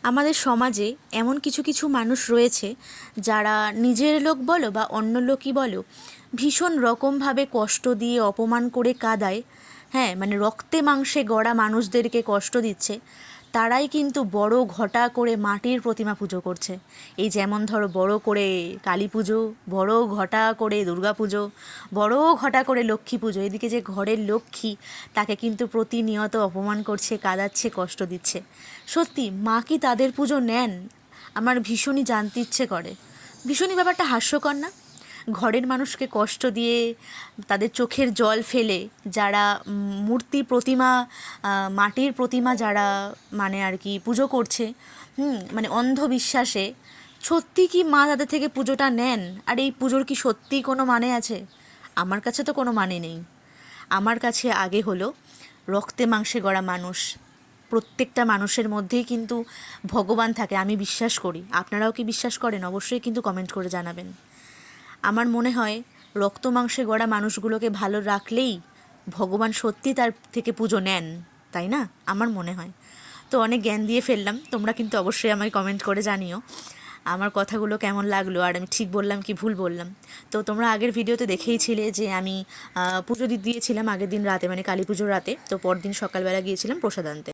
আমাদের সমাজে এমন কিছু কিছু মানুষ রয়েছে যারা নিজের লোক বলো বা অন্য লোকই বলো ভীষণ রকমভাবে কষ্ট দিয়ে অপমান করে কাঁদায়। হ্যাঁ, মানে রক্তে মাংসে গড়া মানুষদেরকে কষ্ট দিচ্ছে। তারাই কিন্তু বড় ঘটা করে মাটির প্রতিমা পুজো করছে। এই যেমন ধরো বড় করে কালী পুজো, বড় ঘটা করে দুর্গা পুজো, বড় ঘটা করে লক্ষ্মী পুজো। এদিকে যে ঘরের লক্ষ্মী, তাকে কিন্তু প্রতিনিয়ত অপমান করছে, কাঁদাচ্ছে, কষ্ট দিচ্ছে। সত্যি মা কি তাদের পুজো নেন? আমার ভীষণই জানতে ইচ্ছে করে। ভীষণই ব্যাপারটা হাস্যকর না? ঘরের মানুষকে কষ্ট দিয়ে, তাদের চোখের জল ফেলে যারা মূর্তি প্রতিমা, মাটির প্রতিমা যারা মানে আর কি পুজো করছে, মানে অন্ধবিশ্বাসে, সত্যি কি মা তাদের থেকে পুজোটা নেন? আর এই পুজোর কি সত্যিই কোনো মানে আছে? আমার কাছে তো কোনো মানে নেই। আমার কাছে আগে হলো রক্তে মাংসে গড়া মানুষ। প্রত্যেকটা মানুষের মধ্যেই কিন্তু ভগবান থাকে, আমি বিশ্বাস করি। আপনারাও কি বিশ্বাস করেন? অবশ্যই কিন্তু কমেন্ট করে জানাবেন। আমার মনে হয় রক্ত মাংসে গড়া মানুষগুলোকে ভালো রাখলেই ভগবান সত্যি তার থেকে পুজো নেন, তাই না? আমার মনে হয়। তো অনেক জ্ঞান দিয়ে ফেললাম, তোমরা কিন্তু অবশ্যই আমায় কমেন্ট করে জানিও আমার কথাগুলো কেমন লাগলো, আর আমি ঠিক বললাম কি ভুল বললাম। তো তোমরা আগের ভিডিওতে দেখেইছিলে যে আমি পুজো দিয়েছিলাম আগের দিন রাতে, মানে কালী পুজোর রাতে। তো পরদিন সকালবেলা গিয়েছিলাম প্রসাদ আনতে।